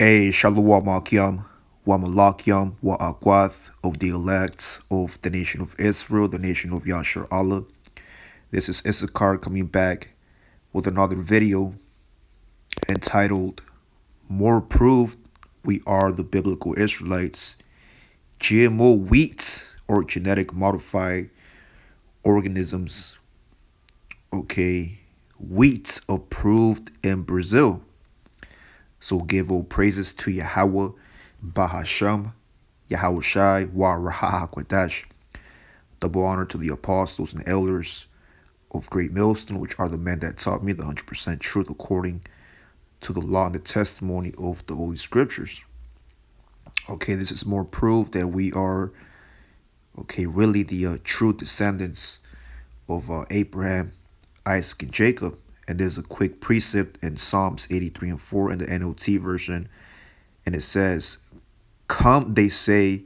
A Shalom Akim, Wamalakiam, Wa'akwath of the elect of the nation of Israel, the nation of Yashar Allah. This is Issachar coming back with another video entitled More Proof We Are the Biblical Israelites. GMO wheat or genetic modified organisms. Okay, wheat approved in Brazil. So give all praises to Yahweh, Bahasham, Yahweh Shai, Wa Raha Kwadash. Double honor to the apostles and elders of Great Millstone, which are the men that taught me the 100% truth according to the law and the testimony of the Holy Scriptures. Okay, this is more proof that we are, really the true descendants of Abraham, Isaac, and Jacob. And there's a quick precept in Psalms 83 and 4 in the NLT version. And it says, come, they say,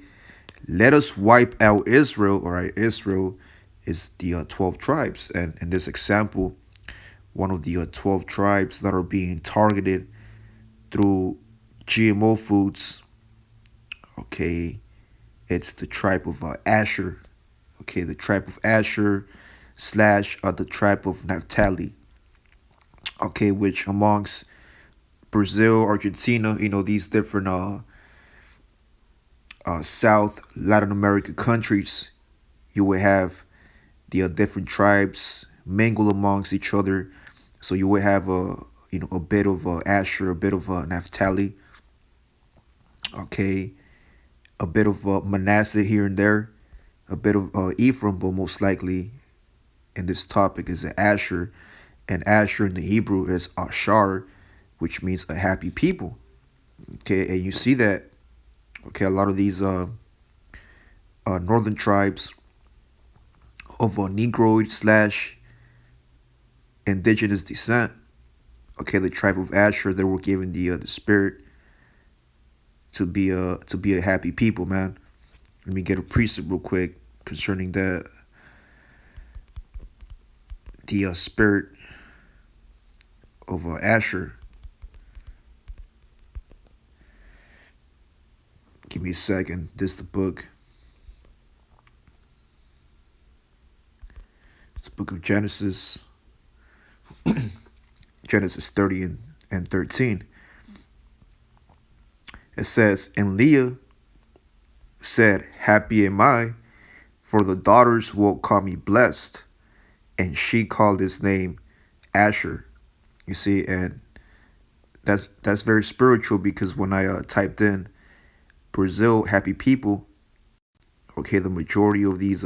let us wipe out Israel. All right, Israel is the 12 tribes. And in this example, one of the 12 tribes that are being targeted through GMO foods, it's the tribe of Asher. The tribe of Asher / the tribe of Naphtali. Which amongst Brazil, Argentina, these different South Latin American countries, you would have the different tribes mingle amongst each other. So you would have a bit of Asher, a bit of Naphtali, a bit of Manasseh here and there, a bit of Ephraim, but most likely in this topic is Asher. And Asher in the Hebrew is Ashar, which means a happy people. And you see that, a lot of these northern tribes of Negroid / indigenous descent, the tribe of Asher, they were given the spirit to be a happy people, man. Let me get a precept real quick concerning that. The spirit of Asher. Give me a second. This is the book. It's the book of Genesis. Genesis 30 and 13. It says, and Leah said, happy am I, for the daughters will call me blessed. And she called his name Asher. You see, and that's very spiritual, because when I typed in Brazil happy people, the majority of these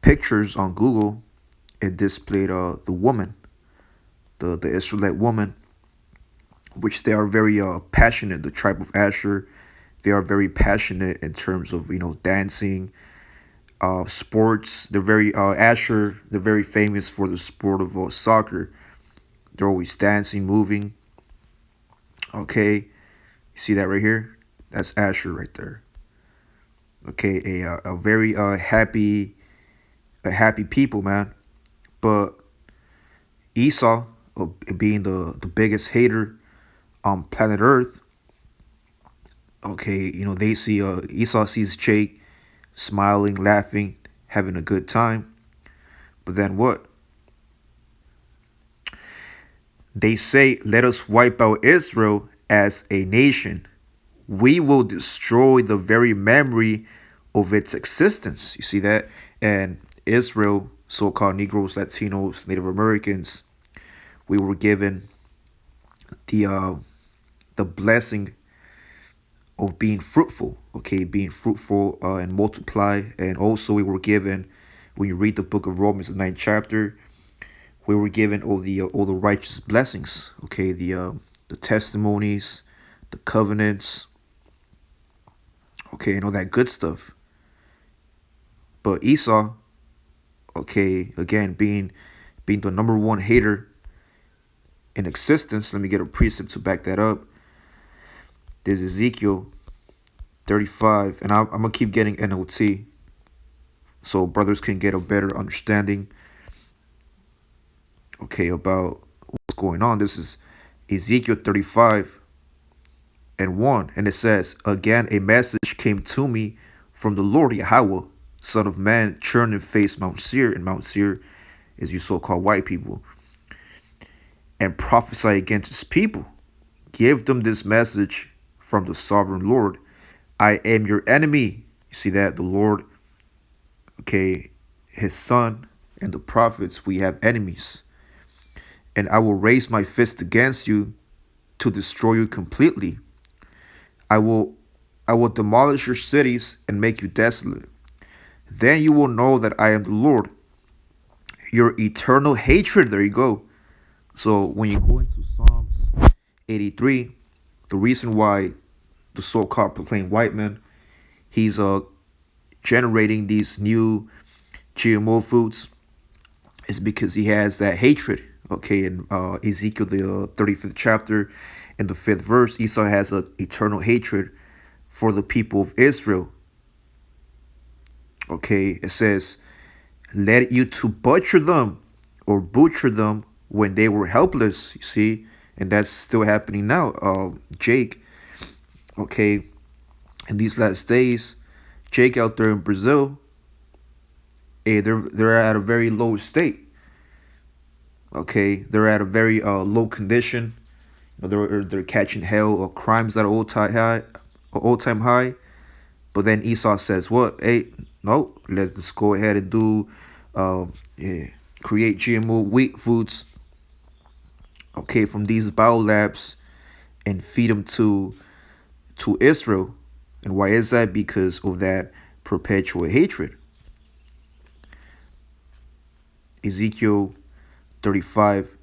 pictures on Google, it displayed the woman, the Israelite woman, which they are very passionate. The tribe of Asher, they are very passionate in terms of dancing, sports. They're very Asher. They're very famous for the sport of soccer. They're always dancing, moving. You see that right here? That's Asher right there. A very happy people, man. But Esau, being the biggest hater on planet Earth, they see Esau sees Jake smiling, laughing, having a good time. But then what? They say, let us wipe out Israel as a nation. We will destroy the very memory of its existence. You see that? And Israel, so-called Negroes, Latinos, Native Americans, we were given the blessing of being fruitful, being fruitful and multiply. And also we were given, when you read the book of Romans, the 9th chapter, we were given all the righteous blessings, the testimonies, the covenants, and all that good stuff. But Esau, again, being the number one hater in existence, let me get a precept to back that up. There's Ezekiel 35, and I'm going to keep getting NLT so brothers can get a better understanding, about what's going on. This is Ezekiel 35 and 1. And it says, again, a message came to me from the Lord Yahweh, Son of Man, turn and face Mount Seir. And Mount Seir is you so-called white people. And prophesy against his people. Give them this message from the sovereign Lord. I am your enemy. You see that? The Lord, okay, his son and the prophets, we have enemies. And I will raise my fist against you to destroy you completely. I will demolish your cities and make you desolate. Then you will know that I am the Lord. Your eternal hatred, there you go. So when you go into Psalms 83, the reason why the so-called proclaimed white man, he's generating these new GMO foods is because he has that hatred. Okay, in Ezekiel the 35th chapter, in the 5th verse, Esau has an eternal hatred for the people of Israel. Okay, it says, led you to butcher them or butcher them when they were helpless, you see, and that's still happening now. Jake, okay, in these last days, Jake out there in Brazil, they're at a very low state. Okay, they're at a very low condition. They're catching hell or crimes at an all time high. But then Esau says, "What? Hey, no, let's go ahead and do, yeah, create GMO wheat foods. Okay, from these biolabs and feed them to Israel. And why is that? Because of that perpetual hatred. Ezekiel 35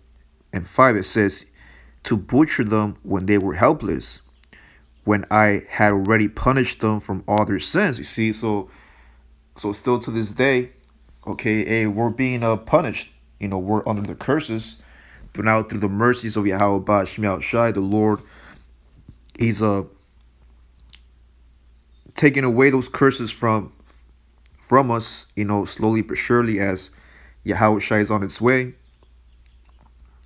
and 5, it says, to butcher them when they were helpless, when I had already punished them from all their sins. You see, so still to this day, okay, hey, we're being punished. We're under the curses, but now through the mercies of Yahweh Ba'Shem Shai, the Lord, He's taking away those curses from us. Slowly but surely, as Yahweh Shai is on its way.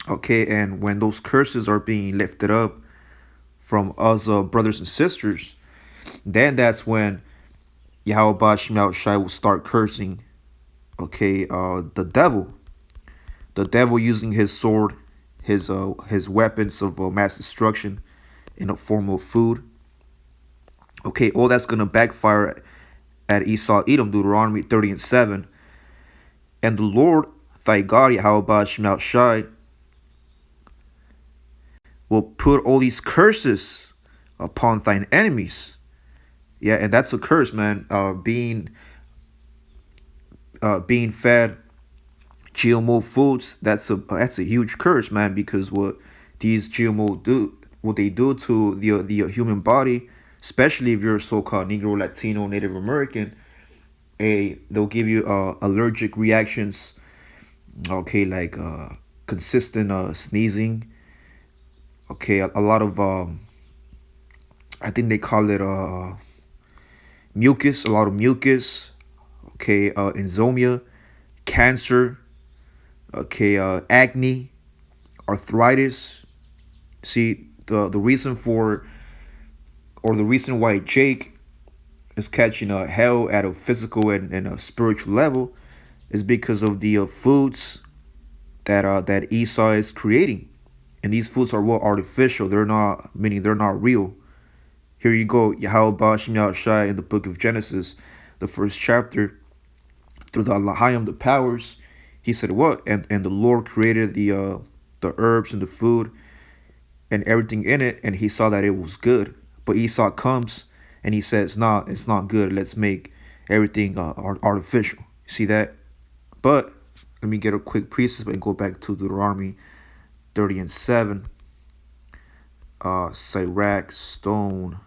Okay, and when those curses are being lifted up from us, brothers and sisters, then that's when Yahweh Ba'Shem Shai will start cursing. Okay, the devil using his sword, his weapons of mass destruction in a form of food. Okay, all that's gonna backfire at Esau Edom, Deuteronomy 30 and 7. And the Lord thy God, Yahweh Ba'Shem Shai, will put all these curses upon thine enemies. Yeah, and that's a curse, man. Being fed GMO foods, that's a huge curse, man. Because what these GMO do, what they do to the human body, especially if you're a so-called Negro, Latino, Native American, they'll give you allergic reactions. Okay, like consistent sneezing. Okay, a lot of I think they call it mucus, a lot of mucus. Okay, insomnia, cancer. Okay, acne, arthritis. See, the reason for, or the reason why Jake is catching hell at a physical and a spiritual level is because of the foods that Esau is creating. And these foods are what, artificial. They're not, meaning they're not real. Here you go, Yahweh Ba'Shem Yahushai in the book of Genesis, the first chapter, through the Lahayim, the powers, he said what? And the Lord created the herbs and the food and everything in it, and he saw that it was good. But Esau comes and he says, nah, it's not good. Let's make everything artificial. See that? But let me get a quick precept and go back to Deuteronomy 30 and 7. Sirach, stone.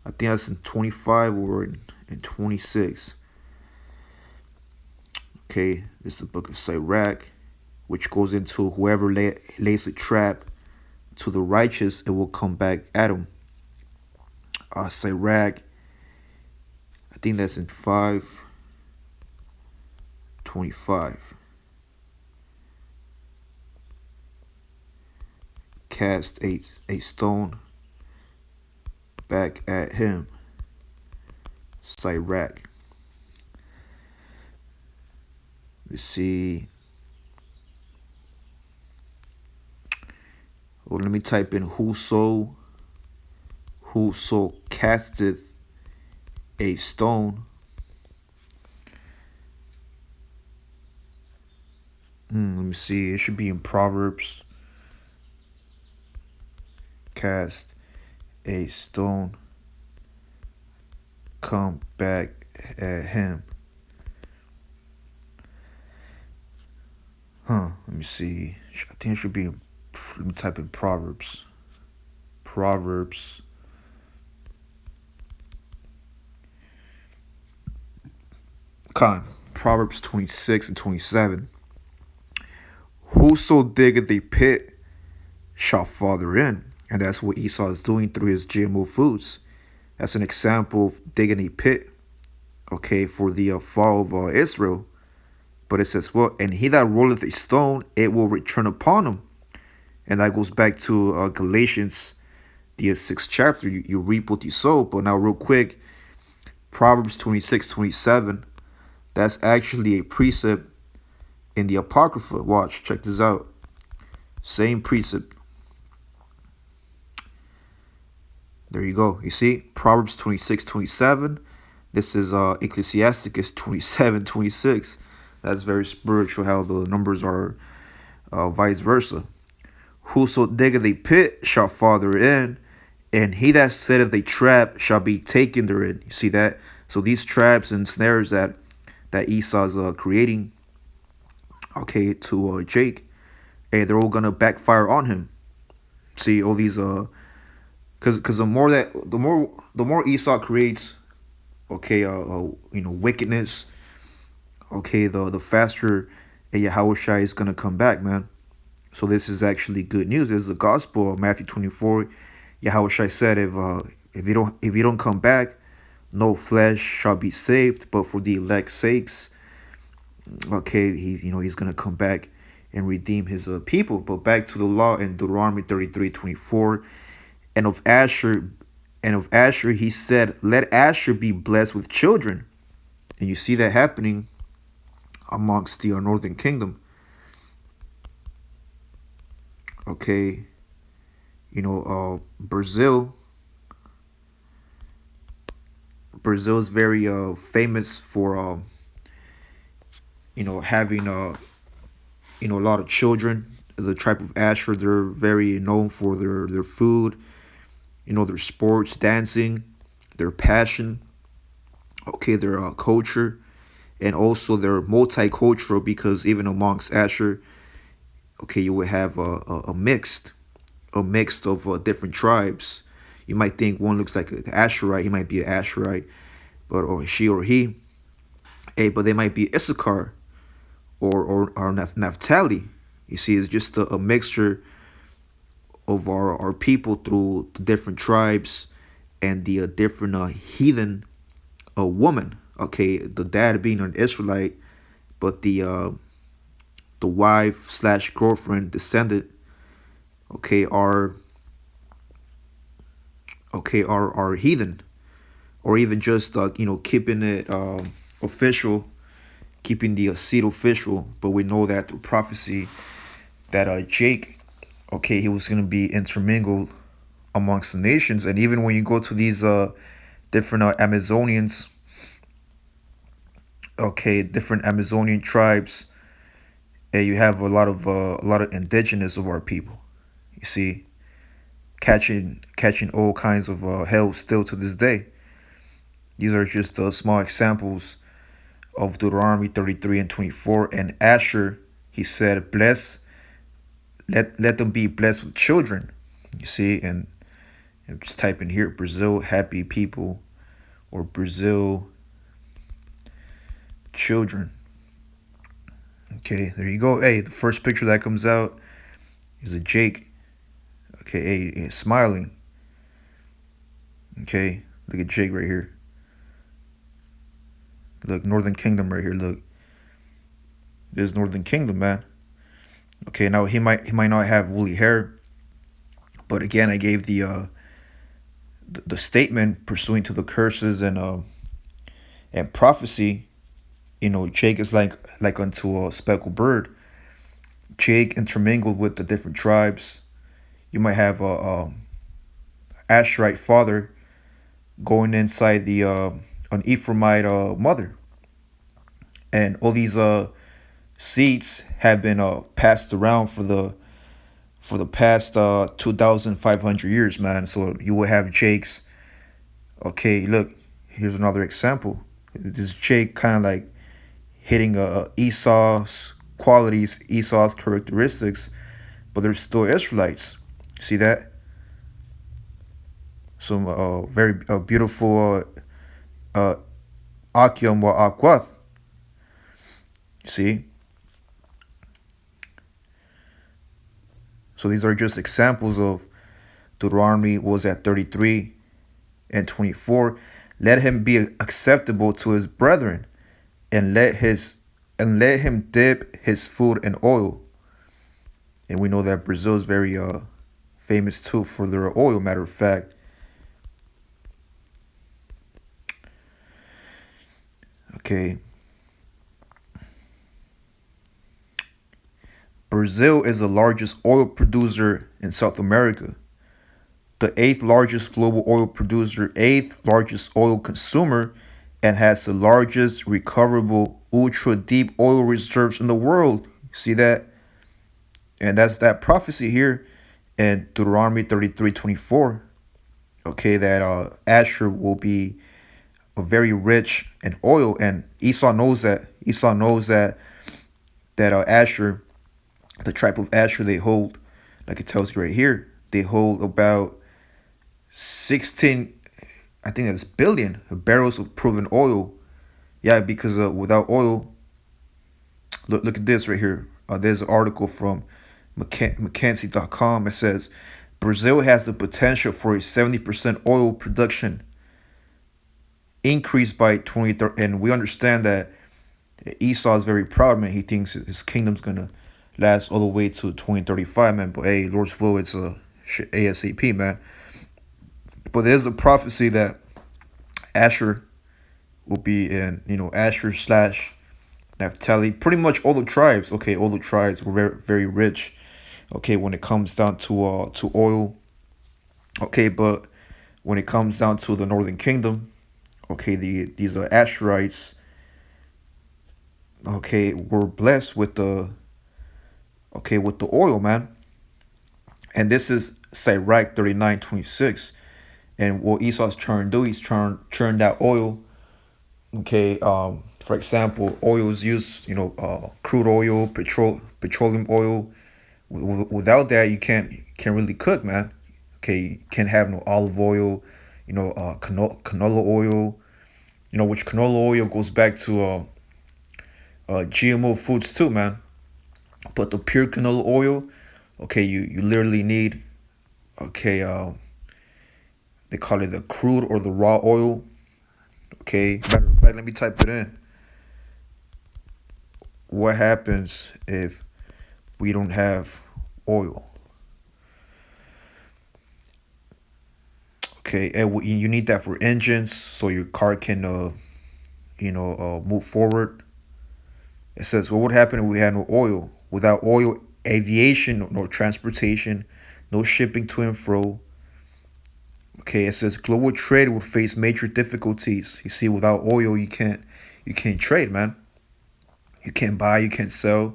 I think that's in 25 or in 26. Okay, this is the book of Sirach, which goes into whoever lays a trap to the righteous, it will come back at him. Sirach, I think that's in 5:25. cast a stone back at him. Sirach. Let's see. Well, let me type in whoso casteth a stone. Let me see. It should be in Proverbs. Cast a stone, come back at him. Let me see. I think it should be in, let me type in Proverbs. Proverbs. Proverbs 26 and 27. Whoso diggeth a pit shall fall therein. And that's what Esau is doing through his GMO foods. That's an example of digging a pit, okay, for the fall of Israel. But it says, well, and he that rolleth a stone, it will return upon him. And that goes back to Galatians, the 6th chapter. You reap what you sow. But now real quick, Proverbs 26:27, that's actually a precept in the Apocrypha. Watch, check this out. Same precept. There you go. You see, Proverbs 26:27. This is Ecclesiasticus 27:26. That's very spiritual how the numbers are vice versa. Whoso diggeth a pit shall fall therein, and he that setteth a trap shall be taken therein. You see that? So these traps and snares that Esau's creating, okay, to Jake, and they're all gonna backfire on him. See all these because the more Esau creates, okay, wickedness, okay, the faster Yahushua is gonna come back, man. So this is actually good news. This is the gospel of Matthew 24. Yahushua said, if you don't come back, no flesh shall be saved, but for the elect's sakes, okay, he's gonna come back and redeem his people. But back to the law in Deuteronomy 33:24, and of Asher he said, let Asher be blessed with children. And you see that happening amongst the northern kingdom. Okay, Brazil is very famous for having a lot of children. The tribe of Asher, they're very known for their food, their sports, dancing, their passion, okay, their culture, and also they're multicultural because even amongst Asher, okay, you would have a mixed of different tribes. You might think one looks like an Asherite, he might be an Asherite, or she or he, but they might be Issachar or Naphtali. You see, it's just a mixture of our people through the different tribes and the different heathen woman. Okay, the dad being an Israelite, but the wife slash girlfriend descendant, okay, are heathen, or even just keeping it official, keeping the seed official. But we know that through prophecy that Jake, okay, he was going to be intermingled amongst the nations. And even when you go to these different Amazonians, okay, different Amazonian tribes, and you have a lot of indigenous of our people. You see, catching all kinds of hell still to this day. These are just small examples of Deuteronomy 33:24. And Asher, he said, bless, let them be blessed with children. You see, and just type in here, Brazil, happy people, or Brazil, children. Okay, there you go. Hey, the first picture that comes out is a Jake. Okay, hey, smiling. Okay, look at Jake right here. Look, Northern Kingdom right here. Look, there's Northern Kingdom, man. Okay, now he might not have woolly hair. But again, I gave the statement pursuing to the curses and prophecy. Jake is like unto a speckled bird. Jake intermingled with the different tribes. You might have a Asherite father going inside the an Ephraimite mother, and all these seeds have been passed around for the past 2,500 years, man. So you will have Jake's. Okay, look, here's another example. This Jake kind of like hitting Esau's qualities, Esau's characteristics, but they're still Israelites. See that? Some very beautiful Akyam wa Akwath. See? So these are just examples of Deuteronomy was at 33 and 24. Let him be acceptable to his brethren, and let him dip his food in oil. And we know that Brazil is very famous too for their oil, matter of fact. Okay. Brazil is the largest oil producer in South America, the eighth largest global oil producer, eighth largest oil consumer, and has the largest recoverable ultra deep oil reserves in the world. See that? And that's that prophecy here in Deuteronomy 33:24. Okay, that Asher will be very rich in oil, and Esau knows that. Esau knows that Asher, the tribe of Asher, they hold, like it tells you right here, they hold about 16, I think that's billion barrels of proven oil. Yeah, because without oil, look at this right here. There's an article from McKinsey.com. It says Brazil has the potential for a 70% oil production increase by 2030. And we understand that Esau is very proud, man. He thinks his kingdom's going to last all the way to 2035, man. But hey, Lord's will, it's a ASAP, man. But there's a prophecy that Asher will be in, Asher slash Naphtali, pretty much all the tribes. Okay, all the tribes were very, very rich. Okay, when it comes down to oil. Okay, but when it comes down to the Northern Kingdom, okay, these are Asherites. Okay, were blessed with the oil, man. And this is Sirach 39:26. And what Esau's trying to do, he's trying to churn that oil. Okay, for example, oil is used, crude oil, petroleum oil. Without that, you can't really cook, man. Okay, you can't have no olive oil, canola oil, which canola oil goes back to GMO foods too, man. But the pure canola oil, okay, you literally need, okay, they call it the crude or the raw oil. Okay, matter of fact, let me type it in. What happens if we don't have oil? Okay, and you need that for engines so your car can, move forward. It says, what would happen if we had no oil? Without oil, aviation, no transportation, no shipping to and fro. Okay, it says global trade will face major difficulties. You see, without oil, you can't trade, man. You can't buy, you can't sell.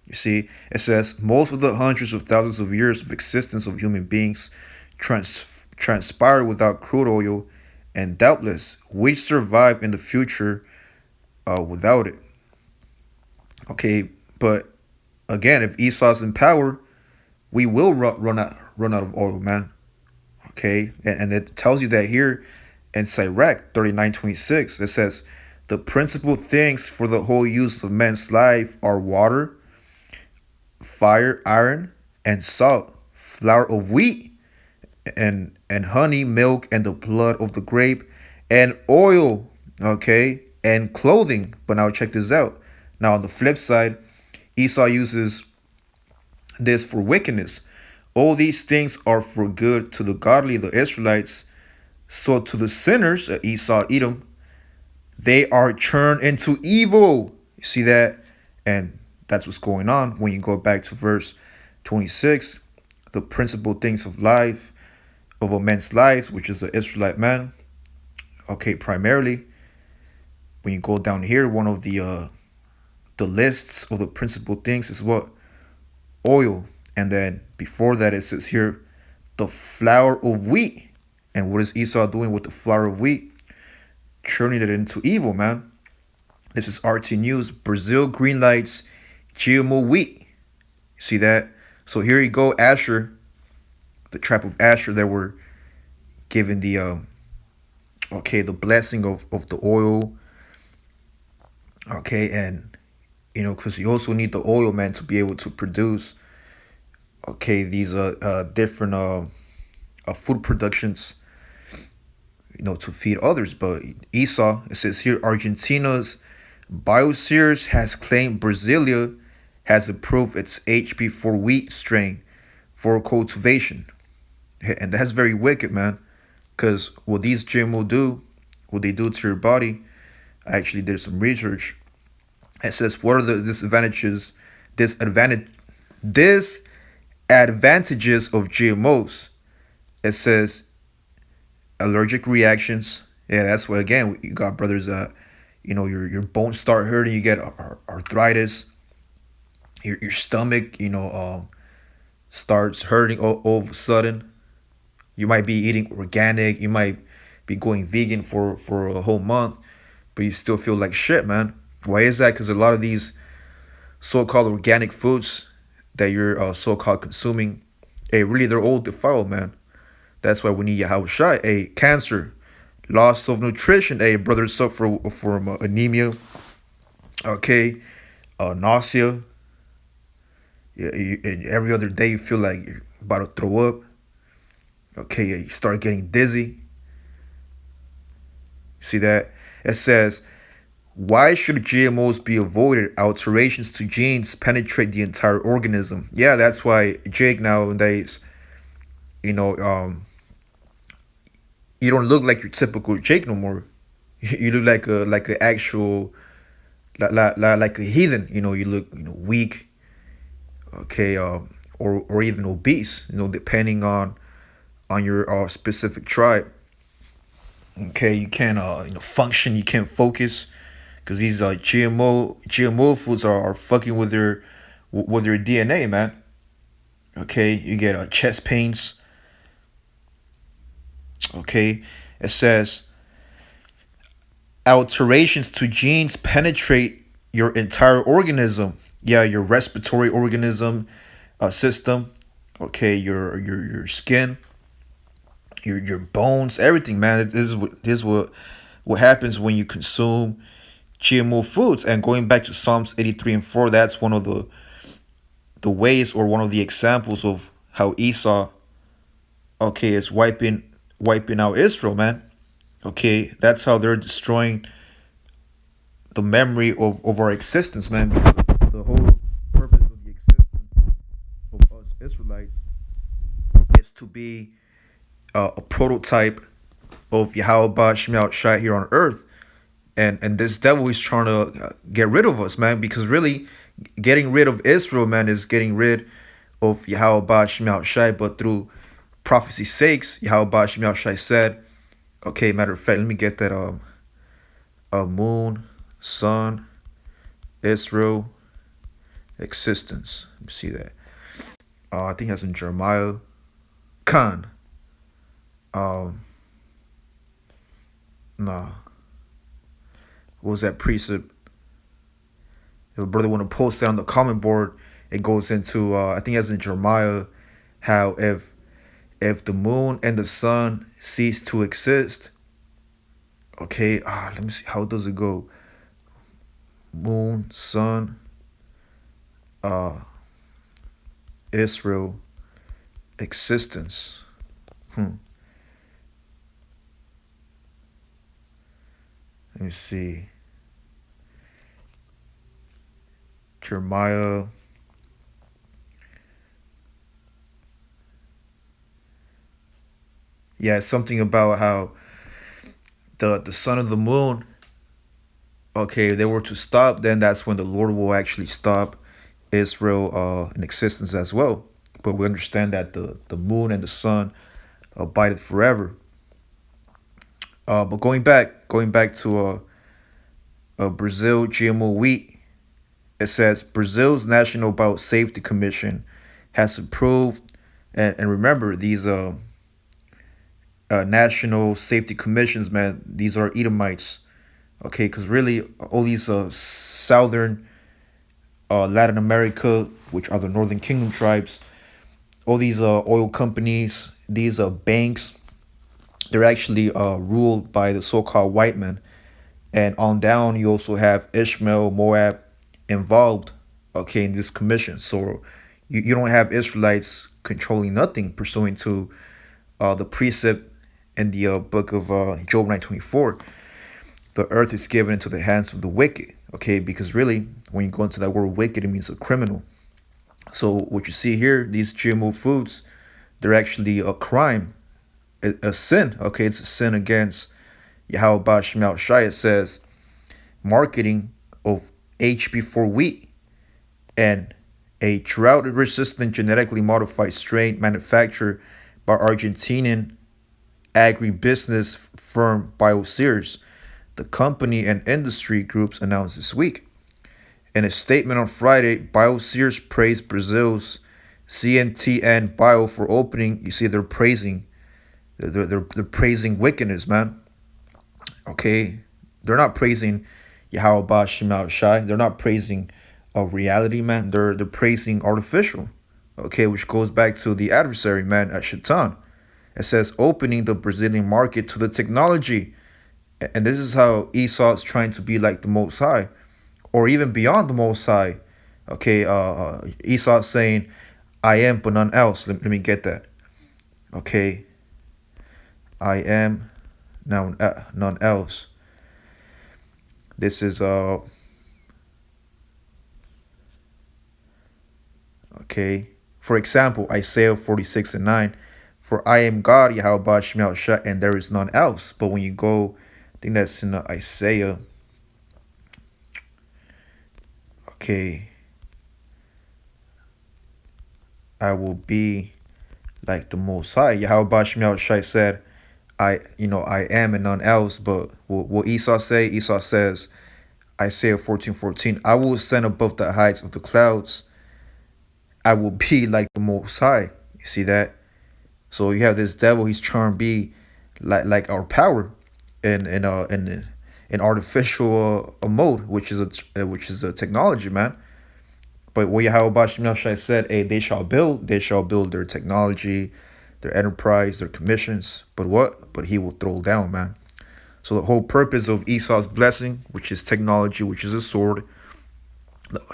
You see, it says most of the hundreds of thousands of years of existence of human beings transpire without crude oil, and doubtless we survive in the future without it. Okay, but again, if Esau's in power, we will run out of oil, man. Okay, and it tells you that here in Sirach 39:26. It says the principal things for the whole use of man's life are water, fire, iron, and salt, flour of wheat, and honey, milk, and the blood of the grape, and oil. Okay, and clothing. But now check this out. Now on the flip side, Esau uses This for wickedness. All these things are for good to the godly, the Israelites. So to the sinners, Esau, Edom, they are turned into evil. You see that? And that's what's going on when you go back to verse 26. The principal things of life, of a man's lives, which is the Israelite man. Okay, primarily, when you go down here, one of the lists of the principal things is what? Oil. And then before that, it says here, the flour of wheat. And what is Esau doing with the flour of wheat? Turning it into evil, man. This is RT News. Brazil green lights GMO wheat. You see that? So here you go, Asher, the tribe of Asher that were given the blessing of the oil. Okay, and because you also need the oil, man, to be able to produce these different food productions, to feed others. But Esau, it says here, Argentina's Biospheres has claimed Brasilia has approved its HB4 wheat strain for cultivation. And that's very wicked, man. Because what these GMO do, what they do to your body, I actually did some research. It says, what are the disadvantage, disadvantages of GMOs? It says allergic reactions. Yeah, that's why again you got brothers. Your bones start hurting. You get arthritis. Your stomach, starts hurting all of a sudden. You might be eating organic. You might be going vegan for a whole month, but you still feel like shit, man. Why is that? Because a lot of these so-called organic foods that you're so-called consuming, hey, really they're all defiled, man. That's why we need Yahweh Shai. A cancer, loss of nutrition. A brother suffer from anemia. Okay, nausea. Yeah, every other day you feel like you're about to throw up. Okay, you start getting dizzy. See that? It says, why should GMOs be avoided? Alterations to genes penetrate the entire organism. Yeah, that's why Jake nowadays, you know, you don't look like your typical Jake no more. You look like an actual like a heathen. You look weak, okay, or even obese. Depending on your specific tribe. Okay, you can't function. You can't focus because these GMO foods are fucking with their DNA, man. Okay, you get chest pains. Okay, it says alterations to genes penetrate your entire organism. Yeah, your respiratory organism system. Okay, your skin, your bones, everything, man. This is what happens when you consume GMO foods. And going back to Psalms 83:4, that's one of the ways or one of the examples of how Esau, is wiping out Israel, man. Okay, that's how they're destroying the memory of our existence, man. Because the whole purpose of the existence of us Israelites is to be a prototype of Yahweh Shemel Shai here on earth. And this devil is trying to get rid of us, man, because really getting rid of Israel, man, is getting rid of Yahweh Shemel Shai. But through prophecy's sakes, Yahweh Shemel Shai said, okay, matter of fact, let me get that moon, sun, Israel, existence. Let me see that. I think that's in Jeremiah. Khan. Um, nah. What was that precept? If a brother want to post that on the comment board, it goes into I think that's in Jeremiah, how if the moon and the sun cease to exist. Okay, let me see. How does it go? Moon, sun, uh, Israel, existence. Hmm. Let me see. Jeremiah. Yeah, it's something about how the sun and the moon, okay, if they were to stop, then that's when the Lord will actually stop Israel in existence as well. But we understand that the moon and the sun abided forever. But going back to Brazil GMO wheat, it says Brazil's National Biosafety Commission has approved, and remember these national safety commissions, man. These are Edomites, okay? Because really, all these southern Latin America, which are the Northern Kingdom tribes, all these oil companies, these banks, they're actually ruled by the so-called white men. And on down, you also have Ishmael, Moab involved, okay, in this commission. So you don't have Israelites controlling nothing, pursuant to the precept in the book of Job 9:24. The earth is given into the hands of the wicked, okay, because really, when you go into that word wicked, it means a criminal. So what you see here, these GMO foods, they're actually a crime, a sin, okay, it's a sin against Yahweh Shemel Shai. It says marketing of HB4 wheat and a drought-resistant genetically modified strain manufactured by Argentinian agribusiness firm Biosears, the company and industry groups announced this week. In a statement on Friday, Biosears praised Brazil's CNTN Bio for opening. You see, they're praising, they're praising wickedness, man. Okay, they're not praising Yahweh Shema Shai. They're not praising a reality, man. They're praising artificial. Okay, which goes back to the adversary, man, at Shaitan. It says opening the Brazilian market to the technology. And this is how Esau is trying to be like the Most High, or even beyond the Most High. Okay, Esau saying, I am, but none else. Let me get that. Okay, I am, now none else. This is okay. For example, Isaiah 46:9. For I am God, Yahweh Shemel Shah, and there is none else. But when you go, I think that's in Isaiah. Okay, I will be like the Most High. Yahweh Shemel Shai said, I am and none else. But what Esau say? Esau says, Isaiah 14:14, I will ascend above the heights of the clouds. I will be like the Most High. You see that? So you have this devil. He's trying to be like our power, in artificial mode, which is a technology, man. But what Yahweh Bashim Shai said, hey, they shall build their technology, their enterprise, their commissions. But what? But he will throw down, man. So the whole purpose of Esau's blessing, which is technology, which is a sword,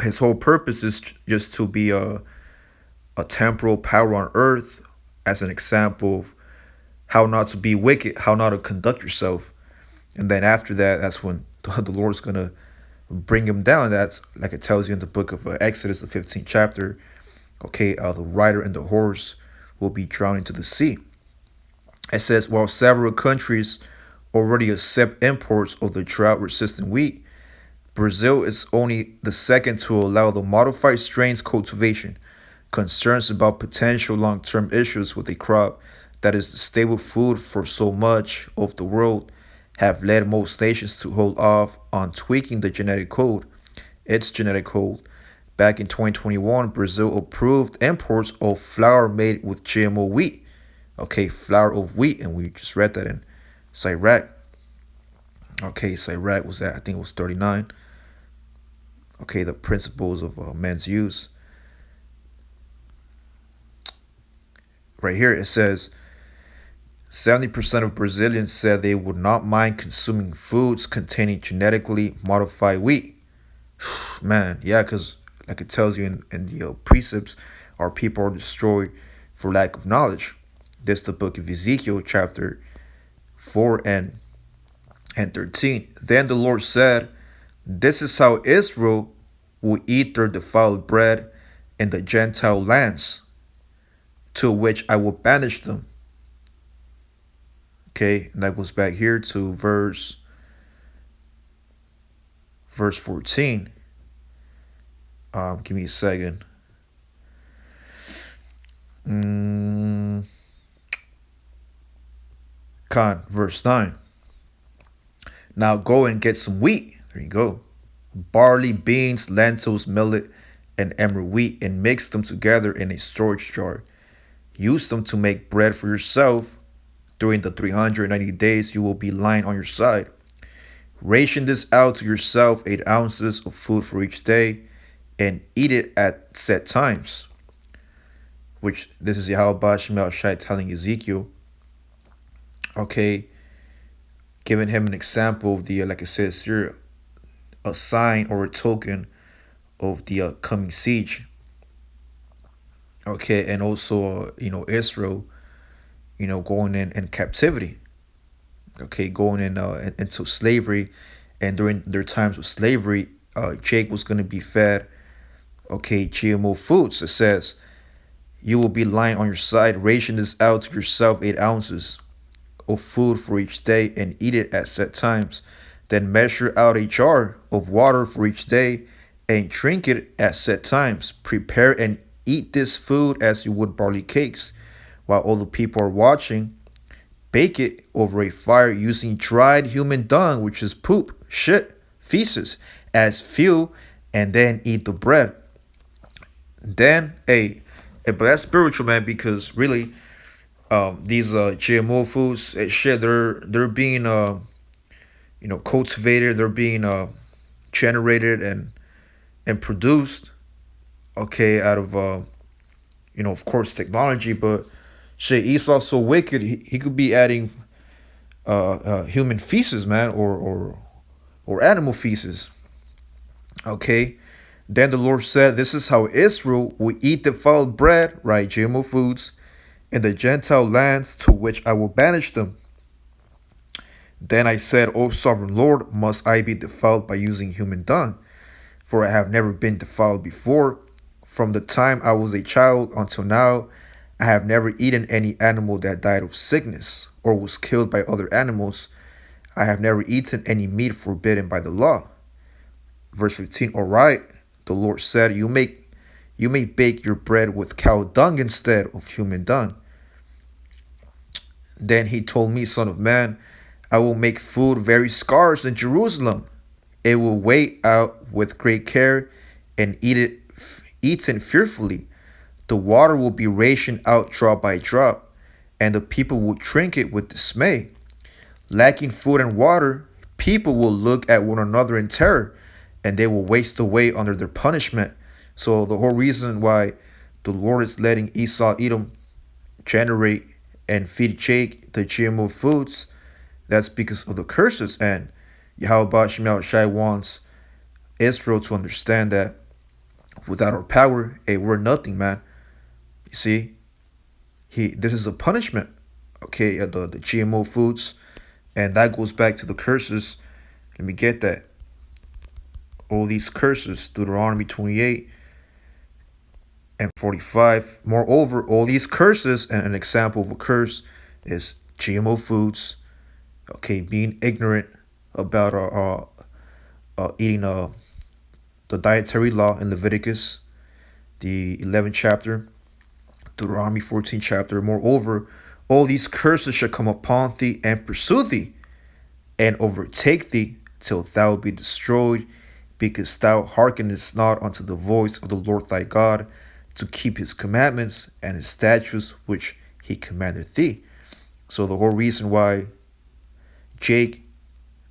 his whole purpose is just to be a temporal power on earth, as an example of how not to be wicked, how not to conduct yourself. And then after that, that's when the Lord's going to bring him down. That's like it tells you in the book of Exodus, the 15th chapter. Okay, the rider and the horse will be drowned into the sea. It says, while several countries already accept imports of the drought-resistant wheat, Brazil is only the second to allow the modified strains cultivation. Concerns about potential long-term issues with a crop that is the staple food for so much of the world have led most nations to hold off on tweaking the its genetic code. Back in 2021, Brazil approved imports of flour made with GMO wheat. Okay, flour of wheat, and we just read that in Sirach. Okay, Sirach was at, I think it was 39. Okay, the principles of man's use. Right here it says 70% of Brazilians said they would not mind consuming foods containing genetically modified wheat. Man, yeah, because like it tells you in the precepts, our people are destroyed for lack of knowledge. This is the book of Ezekiel, chapter 4 and 13. Then the Lord said, this is how Israel will eat their defiled bread in the Gentile lands to which I will banish them. Okay, and that goes back here to verse 14. Give me a second. Mm, verse 9. Now go and get some wheat. There you go. Barley, beans, lentils, millet, and emmer wheat, and mix them together in a storage jar. Use them to make bread for yourself. During the 390 days you will be lying on your side. Ration this out to yourself 8 ounces of food for each day, and eat it at set times. Which this is Yahweh Shemel Shai telling Ezekiel, okay, giving him an example of the, like it says here, a sign or a token of the coming siege. Okay, and also, Israel, going in captivity. Okay, going into slavery, and during their times of slavery, Jake was going to be fed, okay, GMO foods. It says, you will be lying on your side, ration this out to yourself 8 ounces of food for each day, and eat it at set times. Then measure out a jar of water for each day, and drink it at set times. Prepare and eat this food as you would barley cakes. While all the people are watching, bake it over a fire using dried human dung, which is poop, shit, feces, as fuel, and then eat the bread. Then, but that's spiritual, man, because really, these GMO foods, shit, they're being cultivated, they're being generated and produced, okay, out of of course, technology. But shit, Esau's so wicked, he could be adding human feces, man, or animal feces. Okay. Then the Lord said, this is how Israel will eat defiled bread, right? GMO foods, in the Gentile lands to which I will banish them. Then I said, O sovereign Lord, must I be defiled by using human dung? For I have never been defiled before. From the time I was a child until now, I have never eaten any animal that died of sickness or was killed by other animals. I have never eaten any meat forbidden by the law. Verse 15, all right, the Lord said, you may bake your bread with cow dung instead of human dung. Then he told me, son of man, I will make food very scarce in Jerusalem. It will weigh out with great care and eaten fearfully. The water will be rationed out drop by drop, and the people will drink it with dismay. Lacking food and water, people will look at one another in terror, and they will waste away under their punishment. So the whole reason why the Lord is letting Esau, Edom, generate and feed Jake the GMO foods, that's because of the curses. And Yahweh Shemel Shai wants Israel to understand that without our power, hey, we're nothing, man. You see, this is a punishment, okay, the GMO foods, and that goes back to the curses. Let me get that. All these curses, Deuteronomy 28 and 45. Moreover, all these curses, and an example of a curse is GMO foods, okay, being ignorant about eating the dietary law in Leviticus, the 11th chapter, Deuteronomy 14th chapter. Moreover, all these curses shall come upon thee and pursue thee and overtake thee till thou be destroyed, because thou hearkenest not unto the voice of the Lord thy God, to keep his commandments and his statutes which he commanded thee. So the whole reason why Jake,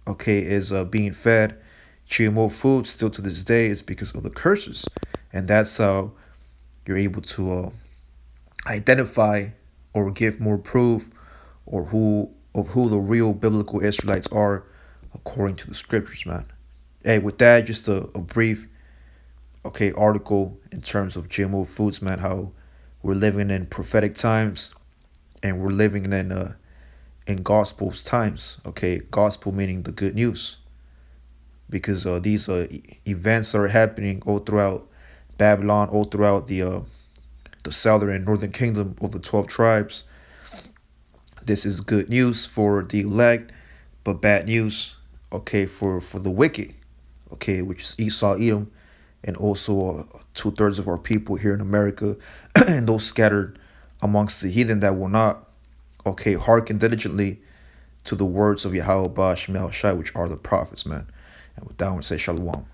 okay, is being fed GMO food still to this day is because of the curses. And that's how you're able to identify or give more proof or who the real biblical Israelites are according to the scriptures, man. Hey, with that, just a brief, okay, article in terms of GMO foods, man, how we're living in prophetic times and we're living in gospel's times, okay, gospel meaning the good news, because these events are happening all throughout Babylon, all throughout the southern and northern kingdom of the 12 tribes. This is good news for the elect, but bad news, okay, for the wicked, okay, which is Esau, Edom, and also 2/3 of our people here in America, and those scattered amongst the heathen that will not, okay, hearken diligently to the words of Yahweh Shai, which are the prophets, man. And with that one, say Shalom.